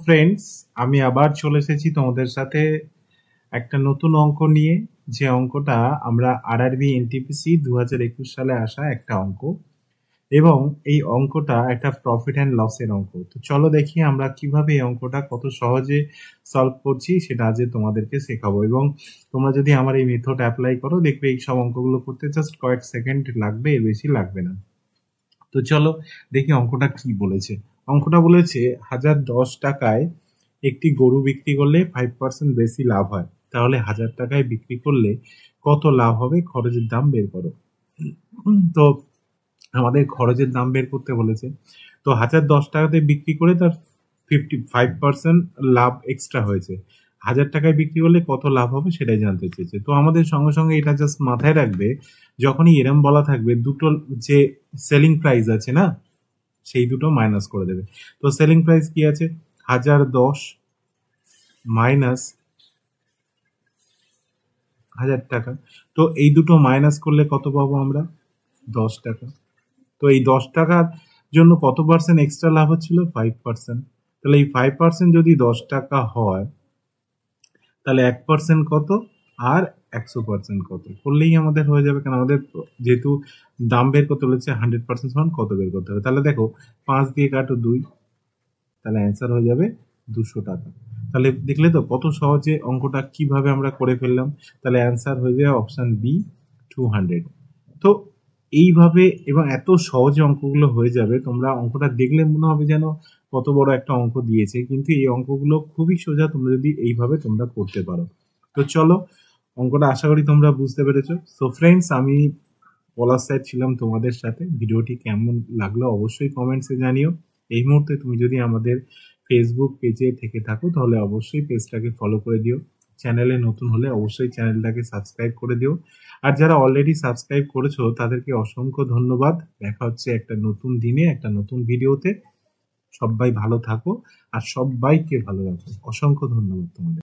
Friends, আমি আবার চলে এসেছি তোমাদের সাথে একটা নতুন অঙ্ক নিয়ে। যে অঙ্কটা আমরা আরআরবি এনটিপিসি 2021 সালে আসা একটা অঙ্ক, এবং এই অঙ্কটা একটা প্রফিট অ্যান্ড লসের অঙ্ক। তো চলো দেখি আমরা কিভাবে এই অঙ্কটা কত সহজে সলভ করছি, সেটা আজ তোমাদেরকে শেখাবো। এবং তোমরা যদি আমার এই মেথড অ্যাপ্লাই করো, দেখবে এই সব অঙ্কগুলো করতে জাস্ট কয়েক সেকেন্ড লাগবে, এর বেশি লাগবে না। তো চলো দেখি অঙ্কটা কি বলেছে। অঙ্কটা বলেছে 1010 টাকায় একটি গরু বিক্রি করলে 5% বেশি লাভ হয়, তাহলে 1000 টাকায় বিক্রি করলে কত লাভ হবে, খরচের দাম বের করো। তো আমাদের খরচের দাম বের করতে বলেছে। তো 1010 টাকাতে বিক্রি করে তার 55% লাভ এক্সট্রা হয়েছে। 1000 টাকায় বিক্রি করলে কত লাভ হবে সেটাই জানতে চেয়েছে। তো আমাদের সঙ্গে সঙ্গে এটা জাস্ট মাথায় রাখবে, যখনই এরম বলা থাকবে দুটো যে সেলিং প্রাইস আছে না, সেই দুটো মাইনাস করে দেবে। তো সেলিং প্রাইস কি আছে, 1010 মাইনাস 1000 টাকা। তো এই দুটো মাইনাস করলে কত পাবো আমরা, 10 টাকা। তো এই 10 টাকার জন্য কত পার্সেন্ট এক্সট্রা লাভ হচ্ছিল, 5%। তাহলে এই 5% যদি 10 টাকা হয়, তাহলে 1% কত, আর 100% কত করলেই আমাদের হয়ে যাবে। কারণ আমাদের যেহেতু দাম বের করতে বলেছে 100% সমান কত বের করতে হবে। তাহলে দেখো 5 দিয়ে কাটো 2, তাহলে অ্যান্সার হয়ে যাবে 200 টাকা। তাহলে দেখলে তো কত সহজে অঙ্কটা কিভাবে আমরা করে ফেললাম। তাহলে অ্যান্সার হয়ে যাবে অপশন বি, 200। তো এইভাবে এবং এত সহজে অঙ্কগুলো হয়ে যাবে, তোমরা অঙ্কটা দেখলে মনে হবে যেন কত বড় একটা অঙ্ক দিয়েছে, কিন্তু এই অঙ্কগুলো খুবই সোজা তোমরা যদি এইভাবে তোমরা করতে পারো। তো চলো, অঙ্কটা আশা করি তোমরা বুঝতে পেরেছো। সো ফ্রেন্ডস, আমি পলাশ স্যার ছিলাম তোমাদের সাথে। ভিডিওটি কেমন লাগলো অবশ্যই কমেন্টসে জানিও। এই মুহূর্তে তুমি যদি আমাদের ফেসবুক পেজে থেকে থাকো, তাহলে অবশ্যই পেজটাকে ফলো করে দিও। চ্যানেলে নতুন হলে অবশ্যই চ্যানেলটাকে সাবস্ক্রাইব করে দিও। আর যারা অলরেডি সাবস্ক্রাইব করেছো তাদেরকে অসংখ্য ধন্যবাদ। দেখা হচ্ছে একটা নতুন দিনে একটা নতুন ভিডিওতে। সবাই ভালো থাকো আর সবাইকে ভালো রাখো। অসংখ্য ধন্যবাদ তোমাদের।